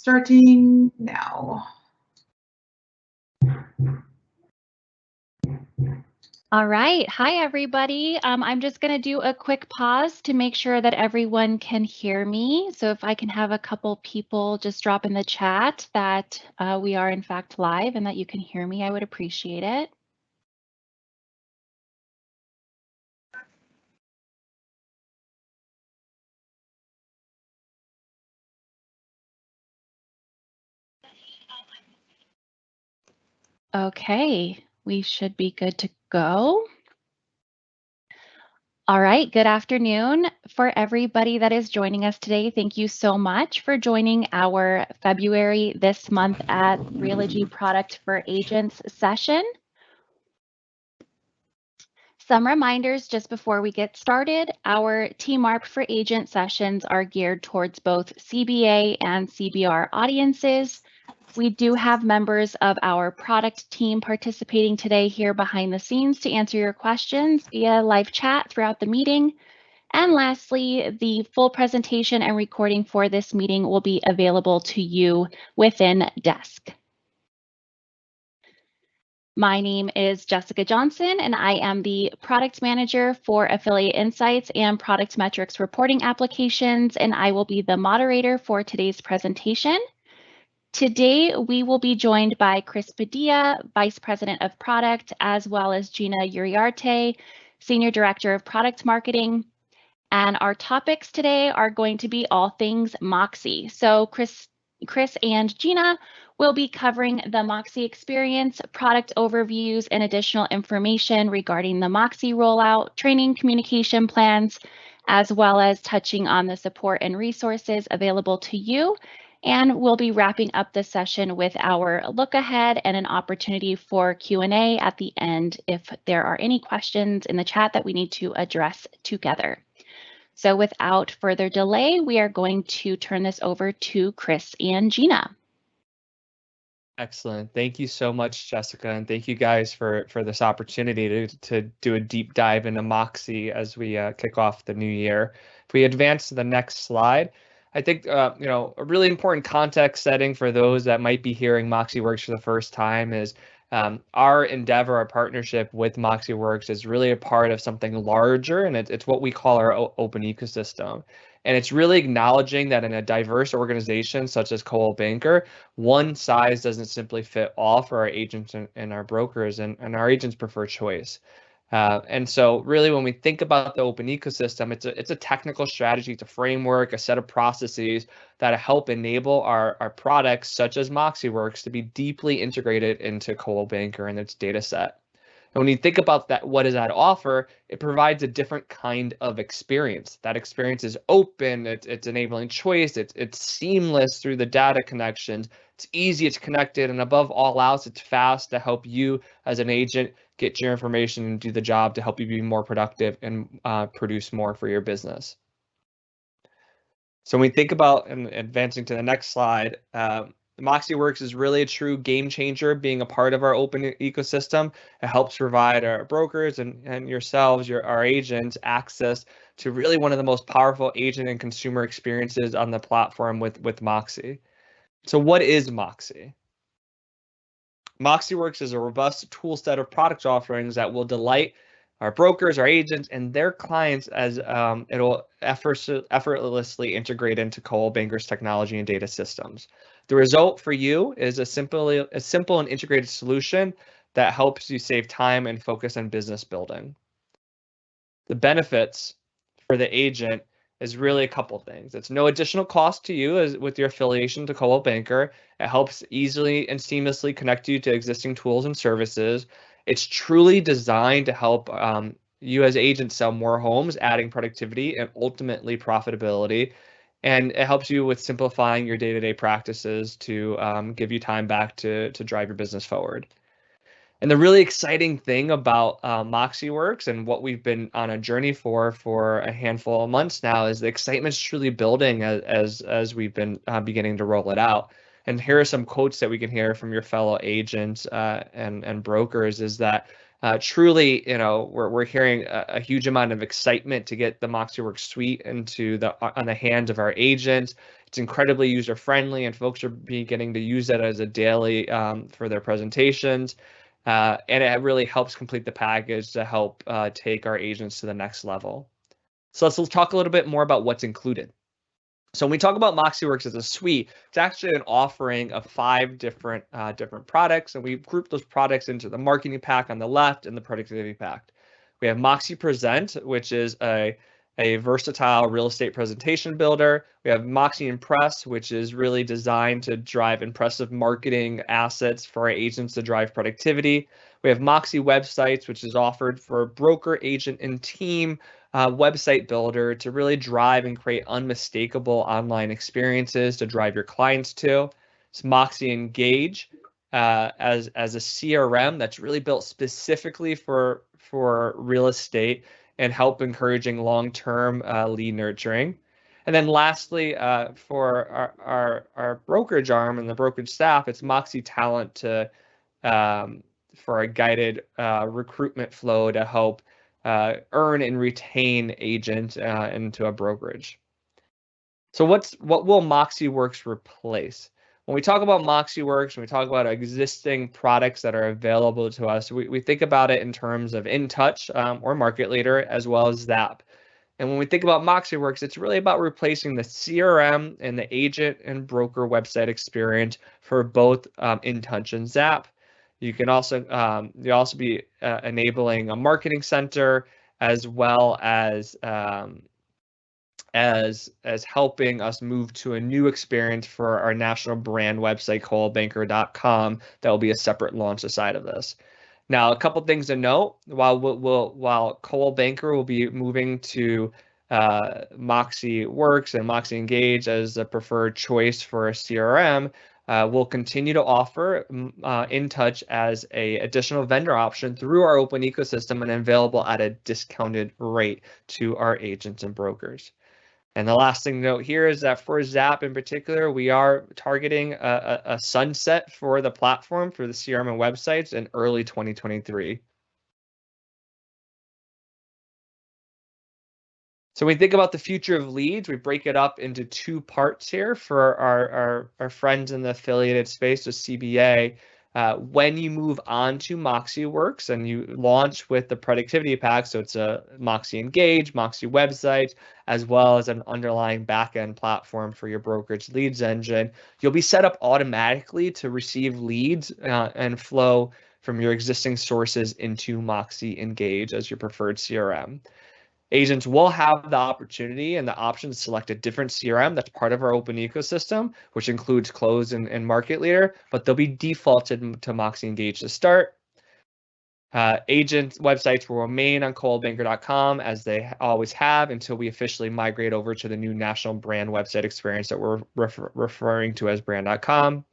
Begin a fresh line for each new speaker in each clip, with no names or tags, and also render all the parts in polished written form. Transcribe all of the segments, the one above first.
Starting now.
All right. Hi, everybody. I'm just going to do a quick pause to make sure that everyone can hear me. So if I can have a couple people just drop in the chat that we are in fact live and that you can hear me, I would appreciate it. Okay, we should be good to go. All right, good afternoon. For everybody that is joining us today, thank you so much for joining our February this month at Realogy Product for Agents session. Some reminders just before we get started. Our TMAP for Agent sessions are geared towards both CBA and CBR audiences. We do have members of our product team participating today here behind the scenes to answer your questions via live chat throughout the meeting. And lastly, the full presentation and recording for this meeting will be available to you within Desk. My name is Jessica Johnson, and I am the product manager for Affiliate Insights and Product Metrics reporting applications, and I will be the moderator for today's presentation. Today, we will be joined by Chris Padilla, Vice President of Product, as well as Gina Uriarte, Senior Director of Product Marketing. And our topics today are going to be all things Moxie. So Chris and Gina will be covering the Moxie experience, product overviews, and additional information regarding the Moxie rollout, training communication plans, as well as touching on the support and resources available to you. And we'll be wrapping up the session with our look ahead and an opportunity for Q&A at the end if there are any questions in the chat that we need to address together. So without further delay, we are going to turn this over to Chris and Gina.
Excellent. Thank you so much, Jessica, and thank you guys for this opportunity to do a deep dive into Moxie as we kick off the new year. If we advance to the next slide, I think a really important context setting for those that might be hearing MoxieWorks for the first time is our endeavor, our partnership with MoxieWorks is really a part of something larger, and it's what we call our open ecosystem. And it's really acknowledging that in a diverse organization such as Coldwell Banker, one size doesn't simply fit all for our agents and our brokers, and our agents prefer choice. And so really when we think about the open ecosystem, it's a technical strategy, it's a framework, a set of processes that help enable our products such as MoxieWorks to be deeply integrated into Coldwell Banker and its data set. And when you think about that, what does that offer? It provides a different kind of experience. That experience is open, it's enabling choice, it's seamless through the data connections, it's easy, it's connected, and above all else, it's fast to help you as an agent get your information and do the job to help you be more productive and produce more for your business. So when we think about and advancing to the next slide, MoxieWorks is really a true game changer being a part of our open ecosystem. It helps provide our brokers and yourselves, our agents, access to really one of the most powerful agent and consumer experiences on the platform with Moxie. So what is Moxie? MoxieWorks is a robust tool set of product offerings that will delight our brokers, our agents, and their clients as it'll effortlessly integrate into Coldwell Banker's technology and data systems. The result for you is a simple and integrated solution that helps you save time and focus on business building. The benefits for the agent is really a couple things. It's no additional cost to you with your affiliation to Coldwell Banker. It helps easily and seamlessly connect you to existing tools and services. It's truly designed to help you as agents sell more homes, adding productivity and ultimately profitability. And it helps you with simplifying your day-to-day practices to give you time back to drive your business forward. And the really exciting thing about MoxieWorks and what we've been on a journey for a handful of months now is the excitement's truly building as we've been beginning to roll it out. And here are some quotes that we can hear from your fellow agents and brokers is that Truly, we're hearing a huge amount of excitement to get the MoxieWorks suite on the hands of our agents. It's incredibly user friendly, and folks are getting to use it as a daily for their presentations. And it really helps complete the package to help take our agents to the next level. So let's talk a little bit more about what's included. So when we talk about MoxieWorks as a suite, it's actually an offering of 5 different products, and we've grouped those products into the marketing pack on the left and the productivity pack. We have Moxie Present, which is a versatile real estate presentation builder. We have Moxie Impress, which is really designed to drive impressive marketing assets for our agents to drive productivity. We have Moxie Websites, which is offered for broker, agent, and team website builder to really drive and create unmistakable online experiences to drive your clients to. It's Moxie Engage as a CRM that's really built specifically for real estate and help encouraging long-term lead nurturing. And then lastly, for our brokerage arm and the brokerage staff, it's Moxie Talent for a guided recruitment flow to help earn and retain agents into a brokerage. So what will MoxieWorks replace? When we talk about MoxieWorks, when we talk about existing products that are available to us, we think about it in terms of InTouch or Market Leader, as well as Zap. And when we think about MoxieWorks, it's really about replacing the CRM and the agent and broker website experience for both InTouch and Zap. You can also you'll also be enabling a marketing center, as well as helping us move to a new experience for our national brand website, coldwellbanker.com. That will be a separate launch aside of this. Now, a couple things to note: while Coldwell Banker will be moving to MoxieWorks and Moxie Engage as a preferred choice for a CRM, we'll continue to offer InTouch as a additional vendor option through our open ecosystem and available at a discounted rate to our agents and brokers. And the last thing to note here is that for Zap in particular, we are targeting a sunset for the platform for the CRM and websites in early 2023. So when we think about the future of leads, we break it up into 2 parts here for our friends in the affiliated space, so CBA. When you move on to MoxieWorks and you launch with the productivity pack, so it's a Moxie Engage, Moxie Websites, as well as an underlying backend platform for your brokerage leads engine, you'll be set up automatically to receive leads and flow from your existing sources into Moxie Engage as your preferred CRM. Agents will have the opportunity and the option to select a different CRM that's part of our open ecosystem, which includes Close and Market Leader, but they'll be defaulted to Moxie Engage to start. Agent websites will remain on coldwellbanker.com as they always have until we officially migrate over to the new national brand website experience that we're referring to as brand.com.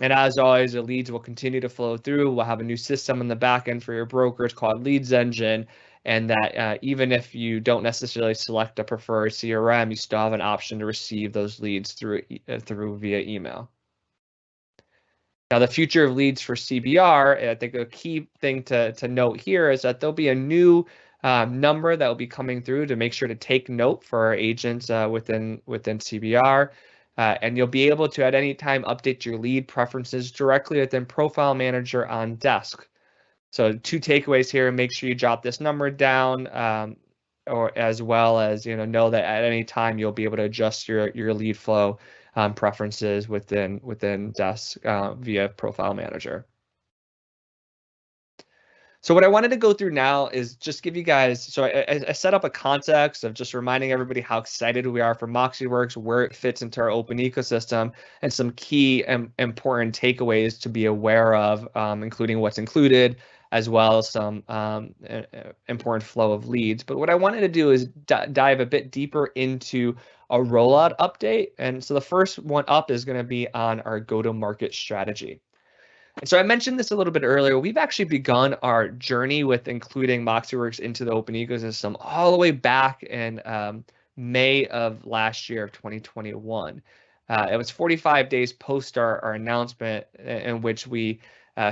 And as always, the leads will continue to flow through. We'll have a new system in the back end for your brokers called Leads Engine, and that even if you don't necessarily select a preferred CRM, you still have an option to receive those leads through via email. Now, the future of leads for CBR, I think a key thing to note here is that there'll be a new number that will be coming through to make sure to take note for our agents within CBR. And you'll be able to at any time update your lead preferences directly within Profile Manager on desk. So 2 takeaways here: make sure you jot this number down, or as well as know that at any time you'll be able to adjust your lead flow preferences within desk via Profile Manager. So what I wanted to go through now is just give you guys, so I set up a context of just reminding everybody how excited we are for MoxieWorks, where it fits into our open ecosystem, and some key and important takeaways to be aware of, including what's included, as well as some important flow of leads. But what I wanted to do is dive a bit deeper into a rollout update. And so the first one up is going to be on our go-to-market strategy. And so I mentioned this a little bit earlier. We've actually begun our journey with including MoxieWorks into the open ecosystem all the way back in May of last year of 2021. It was 45 days post our announcement in which we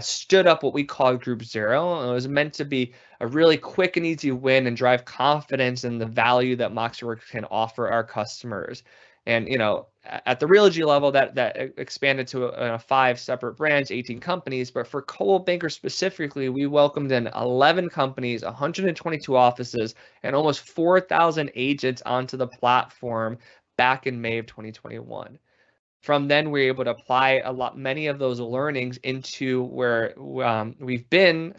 stood up what we call Group Zero. And it was meant to be a really quick and easy win and drive confidence in the value that MoxieWorks can offer our customers. And at the Realogy level, that expanded to 5 separate brands, 18 companies. But for Coldwell Banker specifically, we welcomed in 11 companies, 122 offices, and almost 4,000 agents onto the platform back in May of 2021. From then, we were able to apply many of those learnings into where we've been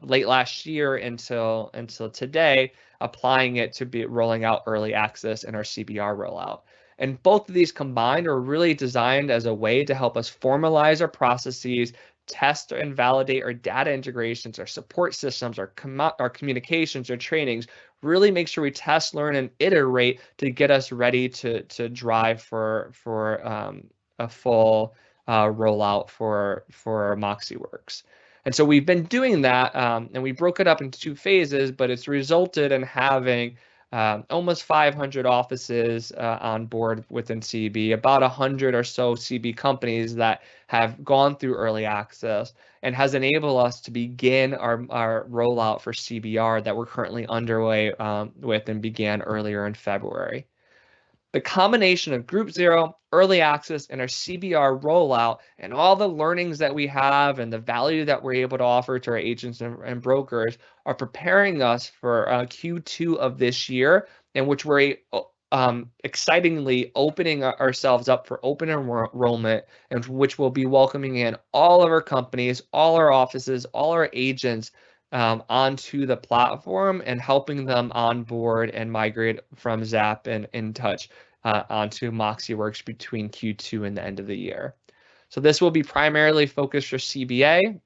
late last year until today, applying it to be rolling out early access and our CBR rollout. And both of these combined are really designed as a way to help us formalize our processes, test and validate our data integrations, our support systems, our communications, our trainings, really make sure we test, learn, and iterate to get us ready to drive for a full rollout for MoxieWorks. And so we've been doing that, and we broke it up into 2 phases, but it's resulted in having almost 500 offices on board within CB, about 100 or so CB companies that have gone through early access, and has enabled us to begin our rollout for CBR that we're currently underway with and began earlier in February. The combination of Group Zero, early access, and our CBR rollout, and all the learnings that we have and the value that we're able to offer to our agents and brokers are preparing us for Q2 of this year, in which we're excitingly opening ourselves up for open enrollment, and which will be welcoming in all of our companies, all our offices, all our agents onto the platform and helping them onboard and migrate from Zap and InTouch onto MoxieWorks between Q2 and the end of the year. So this will be primarily focused for CBA.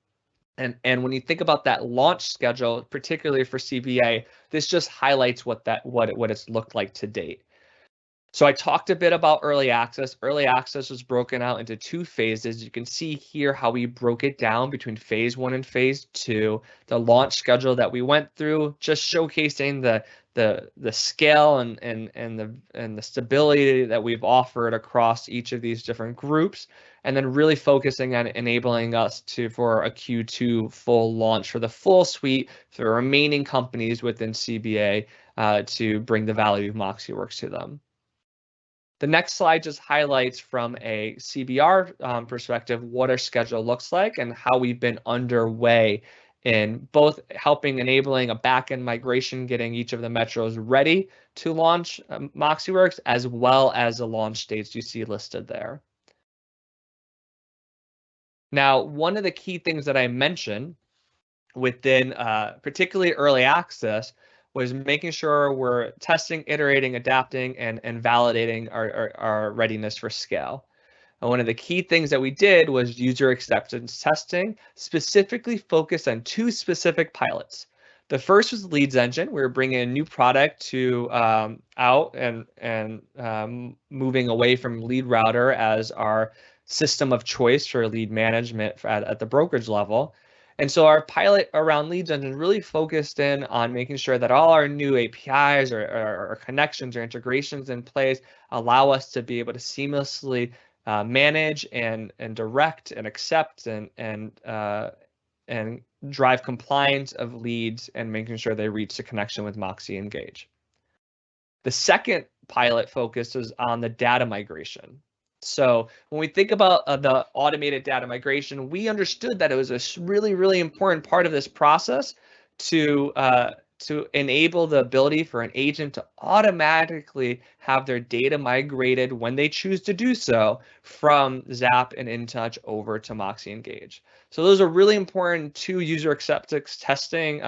And when you think about that launch schedule, particularly for CBA, this just highlights what it's looked like to date. So I talked a bit about early access. Early access was broken out into 2 phases. You can see here how we broke it down between phase 1 and phase 2. The launch schedule that we went through, just showcasing the scale and the stability that we've offered across each of these different groups, and then really focusing on enabling us for a Q2 full launch for the full suite for the remaining companies within CBA to bring the value of MoxieWorks to them. The next slide just highlights from a CBR perspective what our schedule looks like and how we've been underway in both enabling a back-end migration, getting each of the metros ready to launch MoxieWorks, as well as the launch dates you see listed there. Now, one of the key things that I mentioned within particularly early access was making sure we're testing, iterating, adapting, and validating our readiness for scale. And one of the key things that we did was user acceptance testing, specifically focused on 2 specific pilots. The first was Leads Engine. We were bringing a new product to out and moving away from Lead Router as our system of choice for lead management at the brokerage level. And so our pilot around Leads Engine really focused in on making sure that all our new APIs or connections or integrations in place allow us to be able to seamlessly manage and direct and accept and drive compliance of leads and making sure they reach the connection with Moxie Engage. The second pilot focus is on the data migration. So when we think about the automated data migration, we understood that it was a really, really important part of this process to enable the ability for an agent to automatically have their data migrated when they choose to do so from Zap and InTouch over to Moxie Engage. So those are really important 2 user acceptance testing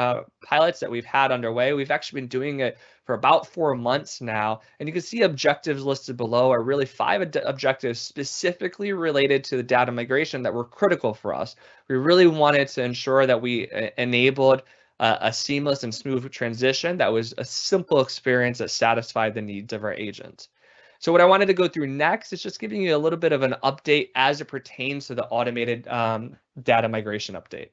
pilots that we've had underway. We've actually been doing it for about 4 months now, and you can see objectives listed below are really 5 objectives specifically related to the data migration that were critical for us. We really wanted to ensure that we enabled a seamless and smooth transition that was a simple experience that satisfied the needs of our agents. So what I wanted to go through next is just giving you a little bit of an update as it pertains to the automated data migration update.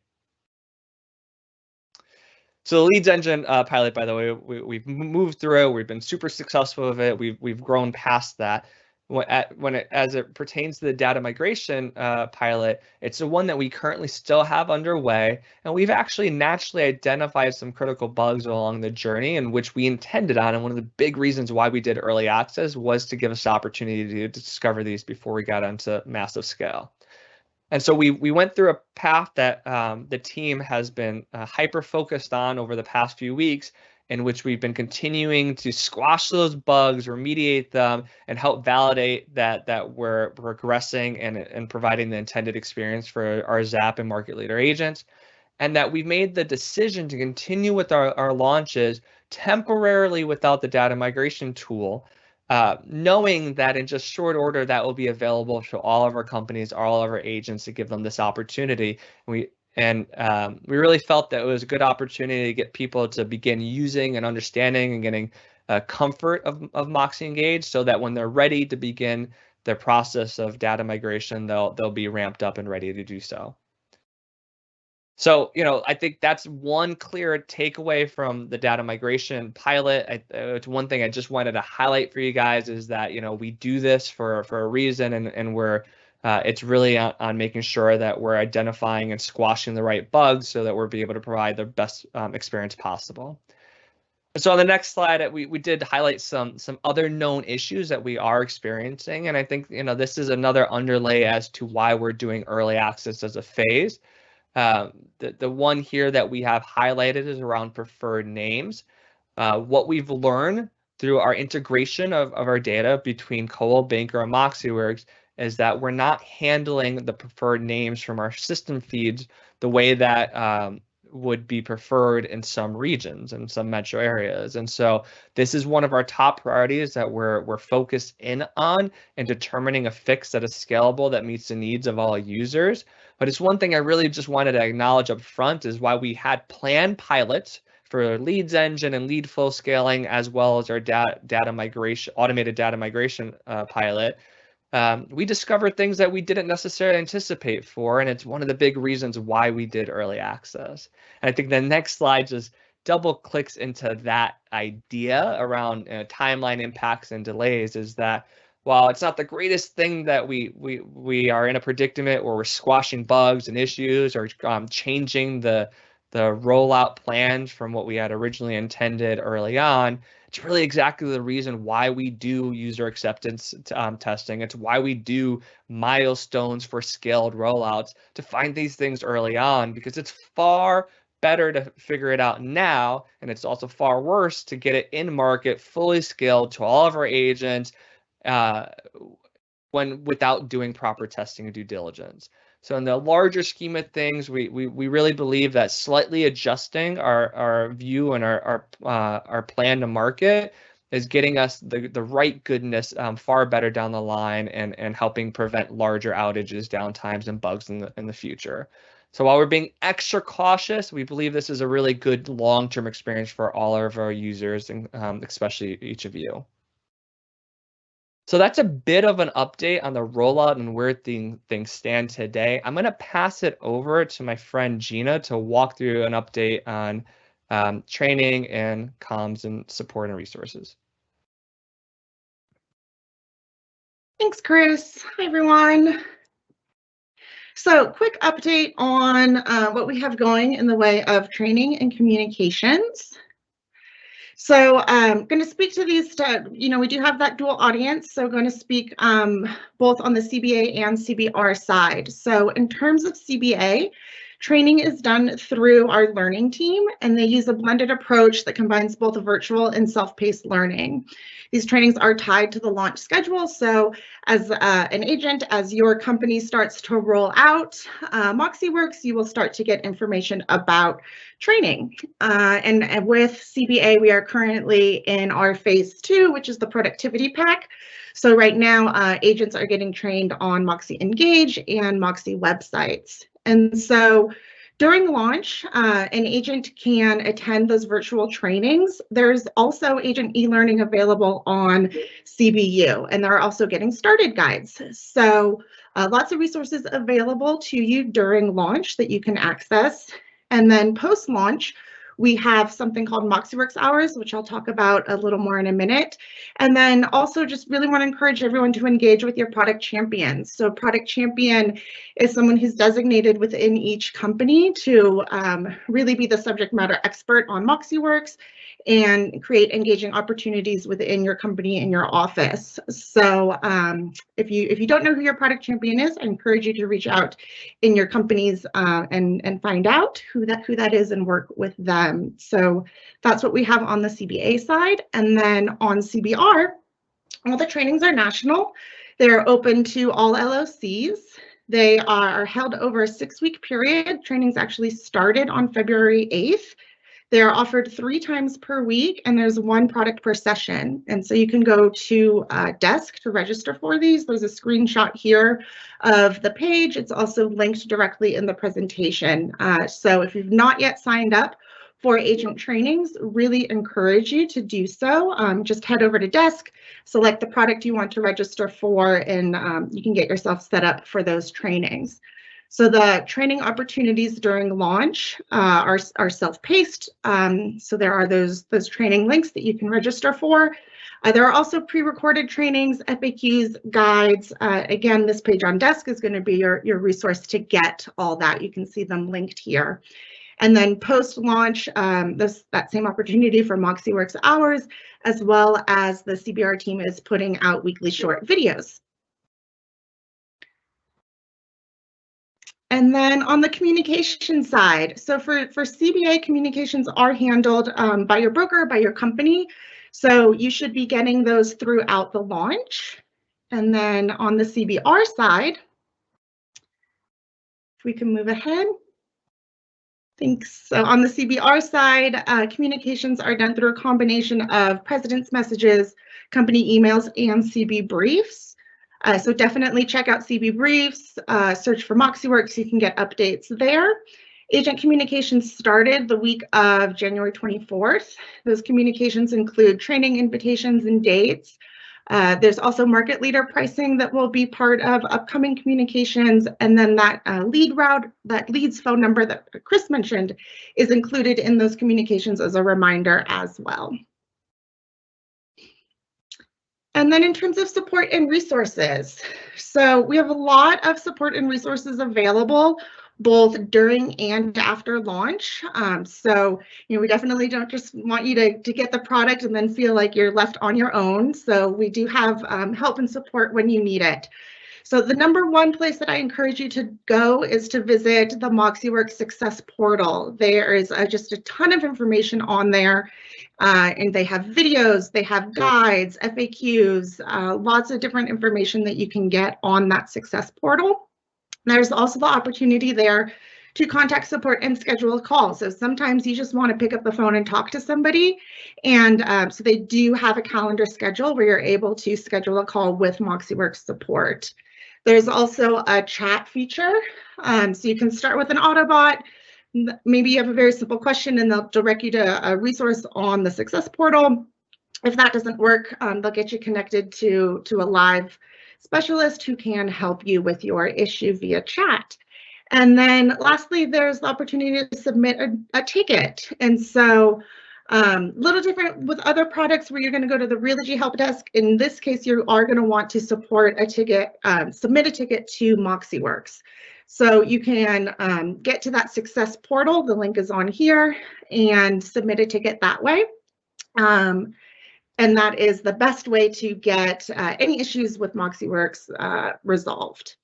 So the Leads Engine pilot, by the way, we've moved through it. We've been super successful with it. We've grown past that. as it pertains to the data migration pilot, it's the one that we currently still have underway, and we've actually naturally identified some critical bugs along the journey in which we intended on. And one of the big reasons why we did early access was to give us the opportunity to discover these before we got onto massive scale. And so we went through a path that the team has been hyper focused on over the past few weeks, in which we've been continuing to squash those bugs, remediate them, and help validate that we're progressing and providing the intended experience for our ZAP and market leader agents, and that we've made the decision to continue with our launches temporarily without the data migration tool, knowing that in just short order that will be available to all of our companies, all of our agents, to give them this opportunity. We really felt that it was a good opportunity to get people to begin using and understanding and getting comfort of Moxie Engage, so that when they're ready to begin their process of data migration, they'll be ramped up and ready to do so. So, I think that's one clear takeaway from the data migration pilot. It's one thing I just wanted to highlight for you guys, is that, we do this for a reason, and we're it's really on making sure that we're identifying and squashing the right bugs so that we're be able to provide the best experience possible. So on the next slide, we did highlight some other known issues that we are experiencing, and I think this is another underlay as to why we're doing early access as a phase. The one here that we have highlighted is around preferred names. What we've learned through our integration of our data between Coal, Banker, and MoxieWorks is that we're not handling the preferred names from our system feeds the way that would be preferred in some regions and some metro areas. And so this is one of our top priorities that we're focused in on, and determining a fix that is scalable, that meets the needs of all users. But it's one thing I really just wanted to acknowledge up front, is why we had planned pilots for leads engine and lead flow scaling, as well as our data migration, automated data migration pilot. We discovered things that we didn't necessarily anticipate for, and it's one of the big reasons why we did early access. And I think the next slide just double clicks into that idea around timeline impacts and delays, is that while it's not the greatest thing that we are in a predicament where we're squashing bugs and issues, or changing the rollout plans from what we had originally intended early on, it's really exactly the reason why we do user acceptance testing. It's why we do milestones for scaled rollouts, to find these things early on, because it's far better to figure it out now, and it's also far worse to get it in market fully scaled to all of our agents without doing proper testing and due diligence. So in the larger scheme of things, we really believe that slightly adjusting our view and our plan to market is getting us the right goodness far better down the line, and helping prevent larger outages, downtimes, and bugs in the future. So while we're being extra cautious, we believe this is a really good long-term experience for all of our users, and especially each of you. So that's a bit of an update on the rollout and where things stand today. I'm going to pass it over to my friend Gina to walk through an update on training and comms and support and resources.
Thanks, Chris. Hi, everyone. So quick update on what we have going in the way of training and communications. So I'm going to speak to these, we do have that dual audience, so going to speak both on the CBA and CBR side. So in terms of CBA, training is done through our learning team, and they use a blended approach that combines both virtual and self-paced learning. These trainings are tied to the launch schedule. So as an agent, as your company starts to roll out MoxieWorks, you will start to get information about training. And with CBA, we are currently in our phase 2, which is the productivity pack. So right now, agents are getting trained on Moxie Engage and Moxie websites. And so during launch, an agent can attend those virtual trainings. There's also agent e-learning available on CBU, and they're also getting started guides. So lots of resources available to you during launch that you can access. And then post-launch, We have something called MoxieWorks Hours, which I'll talk about a little more in a minute. And then also just really want to encourage everyone to engage with your product champions. So product champion is someone who's designated within each company to really be the subject matter expert on MoxieWorks and create engaging opportunities within your company and your office. So if you don't know who your product champion is, I encourage you to reach out in your companies and find out who that is and work with them. So that's what we have on the CBA side. And then on CBR, all the trainings are national. They're open to all LOCs. They are held over a 6-week period. Trainings actually started on February 8th. They're offered 3 times per week, and there's 1 product per session. And so you can go to Desk to register for these. There's a screenshot here of the page. It's also linked directly in the presentation. So if you've not yet signed up for agent trainings, really encourage you to do so. Just head over to Desk, select the product you want to register for, and you can get yourself set up for those trainings. So the training opportunities during launch are self-paced. So there are those training links that you can register for. There are also pre-recorded trainings, FAQs, guides. Again, this page on Desk is going to be your resource to get all that. You can see them linked here. And then post-launch, that same opportunity for MoxieWorks Hours, as well as the CBR team is putting out weekly short videos. And then on the communication side, so for CBA, communications are handled by your broker, by your company. So you should be getting those throughout the launch. And then on the CBR side, if we can move ahead. Thanks. So on the CBR side, communications are done through a combination of president's messages, company emails, and CB briefs. So definitely check out CB briefs, search for MoxieWorks, you can get updates there. Agent communications started the week of January 24th. Those communications include training invitations and dates. There's also market leader pricing that will be part of upcoming communications, and then that leads phone number that Chris mentioned is included in those communications as a reminder as well. And then in terms of support and resources, so we have a lot of support and resources available both during and after launch. So, we definitely don't just want you to get the product and then feel like you're left on your own. So we do have help and support when you need it. So the #1 place that I encourage you to go is to visit the MoxieWorks Success Portal. There is just a ton of information on there, and they have videos, they have guides, FAQs, lots of different information that you can get on that Success Portal. There's also the opportunity there to contact support and schedule a call. So sometimes you just want to pick up the phone and talk to somebody. And so they do have a calendar schedule where you're able to schedule a call with MoxieWorks support. There's also a chat feature. So you can start with an Autobot. Maybe you have a very simple question and they'll direct you to a resource on the Success Portal. If that doesn't work, they'll get you connected to a live specialist who can help you with your issue via chat. And then lastly, there's the opportunity to submit a ticket. And so little different with other products where you're going to go to the Realogy help desk. In this case, you are going to want to support a ticket, submit a ticket to MoxieWorks. So you can get to that Success Portal. The link is on here and submit a ticket that way. And that is the best way to get any issues with MoxieWorks resolved.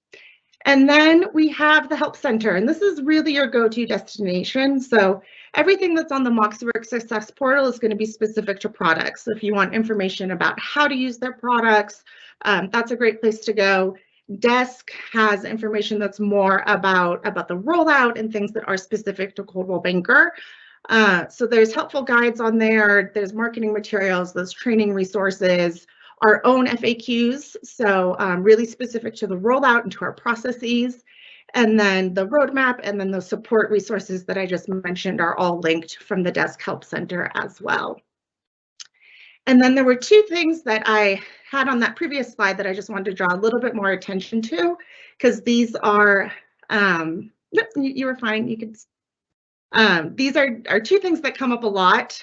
And then we have the Help Center, and this is really your go-to destination. So everything that's on the MoxieWorks Success Portal is going to be specific to products. So if you want information about how to use their products, that's a great place to go. Desk has information that's more about the rollout and things that are specific to Coldwell Banker. So there's helpful guides on there. There's marketing materials, there's training resources, our own FAQs, so really specific to the rollout and to our processes. And then the roadmap and then the support resources that I just mentioned are all linked from the Desk Help Center as well. And then there were 2 things that I had on that previous slide that I just wanted to draw a little bit more attention to, because these are, you were fine, you could, These are two things that come up a lot.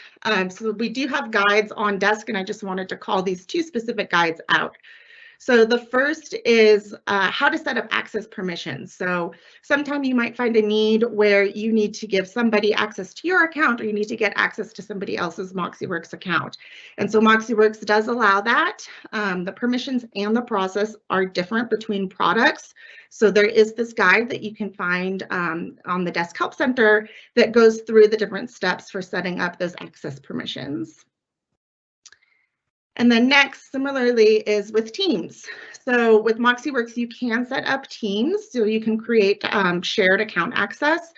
So we do have guides on desk, and I just wanted to call these two specific guides out. So the first is how to set up access permissions. So sometime you might find a need where you need to give somebody access to your account, or you need to get access to somebody else's MoxieWorks account. And so MoxieWorks does allow that. The permissions and the process are different between products. So there is this guide that you can find on the Desk Help Center that goes through the different steps for setting up those access permissions. And then next, similarly, is with teams. So with MoxieWorks, you can set up teams, so you can create shared account access.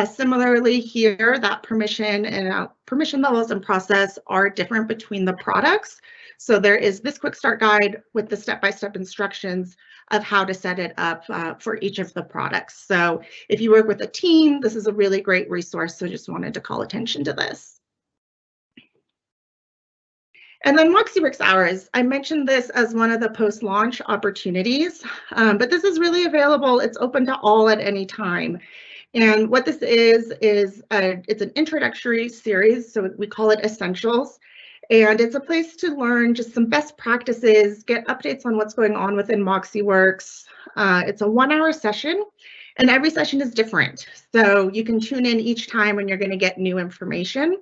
Similarly here, that permission and permission levels and process are different between the products. So there is this quick start guide with the step-by-step instructions of how to set it up for each of the products. So if you work with a team, this is a really great resource. So just wanted to call attention to this. And then MoxieWorks Hours, I mentioned this as one of the post-launch opportunities, but this is really available. It's open to all at any time. And what this is it's an introductory series, so we call it Essentials. And it's a place to learn just some best practices, get updates on what's going on within MoxieWorks. It's a 1-hour session, and every session is different. So you can tune in each time when you're going to get new information.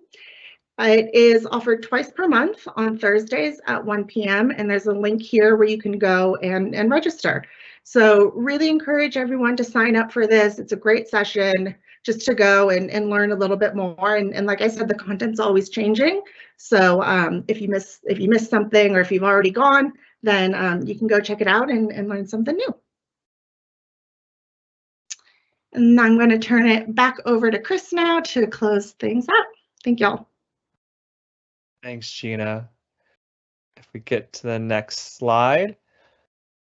It is offered twice per month on Thursdays at 1 p.m. and there's a link here where you can go and register. So really encourage everyone to sign up for this. It's a great session just to go and learn a little bit more. And like I said, the content's always changing. So if you miss something, or if you've already gone, then you can go check it out and learn something new. And I'm going to turn it back over to Chris now to close things up. Thank y'all.
Thanks, Gina. If we get to the next slide.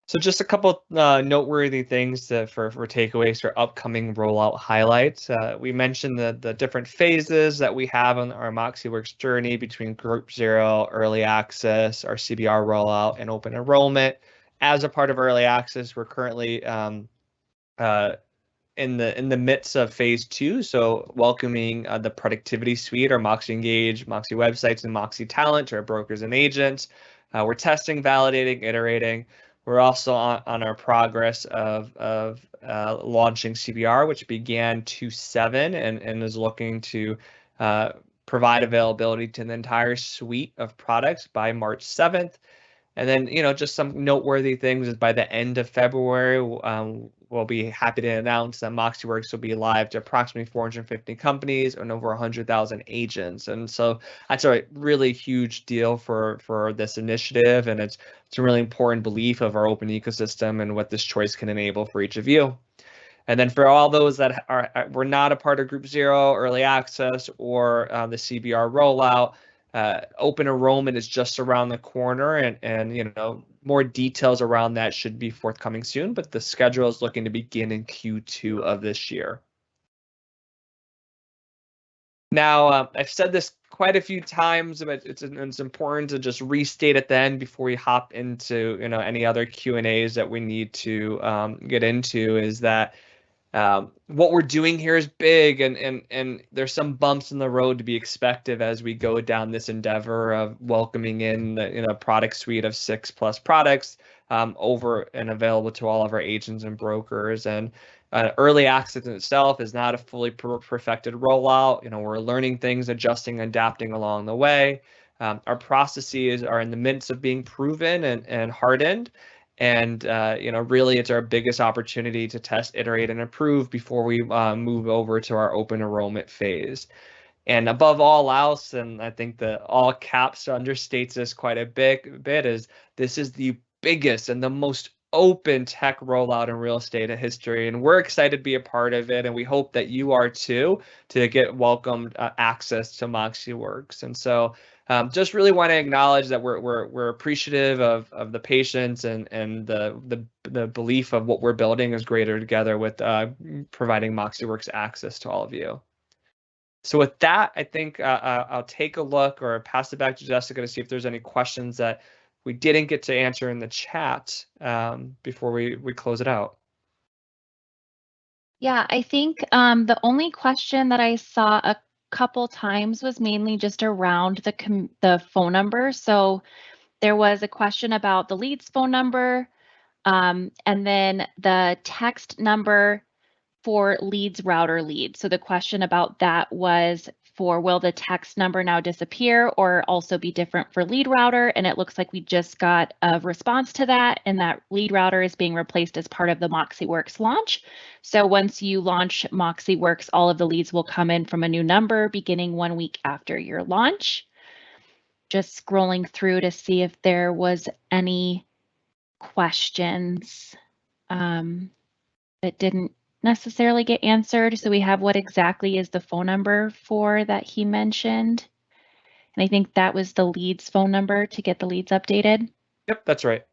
So just a couple noteworthy things for takeaways for upcoming rollout highlights. We mentioned the different phases that we have on our MoxieWorks journey between Group 0, Early Access, our CBR rollout, and Open Enrollment. As a part of Early Access, we're currently in the midst of phase 2, so welcoming the productivity suite, our Moxie Engage, Moxie Websites, and Moxie Talent to our brokers and agents. We're testing, validating, iterating. We're also on our progress of launching CBR, which began 2/7 and is looking to provide availability to the entire suite of products by March 7th. And then, just some noteworthy things is by the end of February, we'll be happy to announce that MoxieWorks will be live to approximately 450 companies and over 100,000 agents. And so that's a really huge deal for this initiative. And it's a really important belief of our open ecosystem and what this choice can enable for each of you. And then for all those that were not a part of Group 0, Early Access, or the CBR rollout, open enrollment is just around the corner, and more details around that should be forthcoming soon, but the schedule is looking to begin in Q2 of this year. Now, I've said this quite a few times, but it's important to just restate at the end before we hop into any other Q&As that we need to get into, is that what we're doing here is big, and there's some bumps in the road to be expected as we go down this endeavor of welcoming in the product suite of 6+ products over and available to all of our agents and brokers. And early access in itself is not a fully perfected rollout. We're learning things, adjusting, adapting along the way. Our processes are in the midst of being proven and hardened. And, really it's our biggest opportunity to test, iterate, and improve before we move over to our open enrollment phase. And above all else, and I think the all caps understates this quite a bit, is this is the biggest and the most open tech rollout in real estate history. And we're excited to be a part of it. And we hope that you are too, to get welcomed access to MoxieWorks. And so just really want to acknowledge that we're appreciative of the patience and the belief of what we're building is greater together with providing MoxieWorks access to all of you. So with that, I think I'll take a look or pass it back to Jessica to see if there's any questions that we didn't get to answer in the chat before we close it out.
Yeah, I think the only question that I saw a couple times was mainly just around the phone number. So there was a question about the lead's phone number, and then the text number for leads router lead. So the question about that was for, will the text number now disappear or also be different for lead router? And it looks like we just got a response to that, and that lead router is being replaced as part of the MoxieWorks launch. So once you launch MoxieWorks, all of the leads will come in from a new number beginning 1 week after your launch. Just scrolling through to see if there was any questions that didn't necessarily get answered. So we have what exactly is the phone number for that he mentioned. And I think that was the leads phone number to get the leads updated.
Yep, that's right.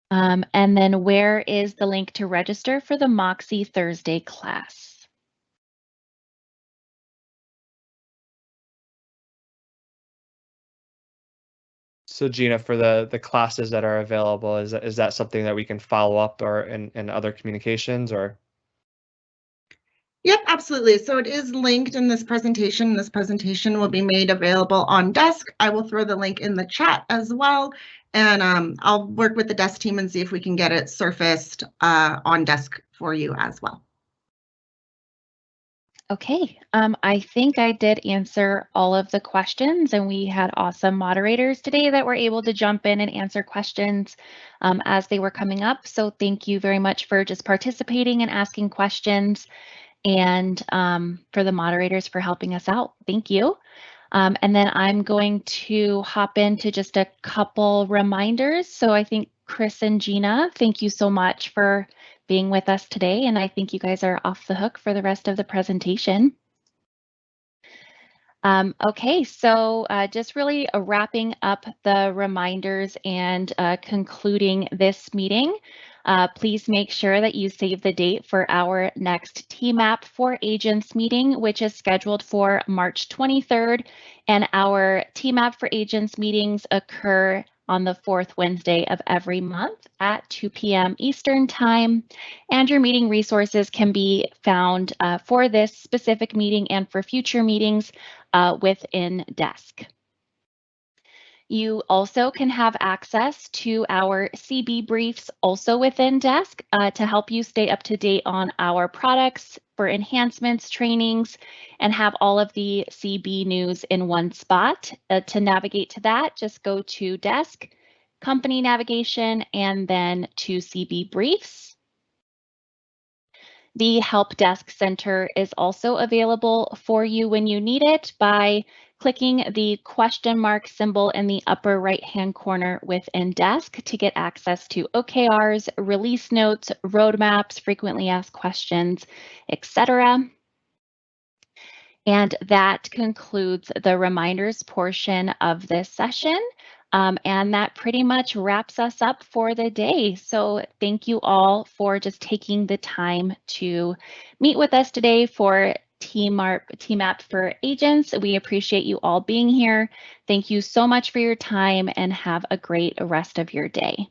And then where is the link to register for the Moxie Thursday class?
So Gina, for the classes that are available, is that something that we can follow up or in other communications or?
Yep, absolutely. So it is linked in this presentation. This presentation will be made available on Desk. I will throw the link in the chat as well. And I'll work with the Desk team and see if we can get it surfaced on Desk for you as well.
Okay, I think I did answer all of the questions, and we had awesome moderators today that were able to jump in and answer questions as they were coming up. So thank you very much for just participating and asking questions, and for the moderators for helping us out. Thank you. And then I'm going to hop into just a couple reminders. So I think Chris and Gina, thank you so much for being with us today. And I think you guys are off the hook for the rest of the presentation. Okay, so just really wrapping up the reminders and concluding this meeting. Please make sure that you save the date for our next TMAP for Agents meeting, which is scheduled for March 23rd. And our TMAP for Agents meetings occur on the fourth Wednesday of every month at 2 p.m. Eastern Time. And your meeting resources can be found for this specific meeting and for future meetings within Desk. You also can have access to our CB briefs also within Desk to help you stay up to date on our products for enhancements, trainings, and have all of the CB news in one spot. To navigate to that, just go to Desk, Company Navigation, and then to CB Briefs. The Help Desk Center is also available for you when you need it by clicking the question mark symbol in the upper right-hand corner within Desk to get access to OKRs, release notes, roadmaps, frequently asked questions, etc. And that concludes the reminders portion of this session. And that pretty much wraps us up for the day. So thank you all for just taking the time to meet with us today for TMAP for Agents. We appreciate you all being here. Thank you so much for your time and have a great rest of your day.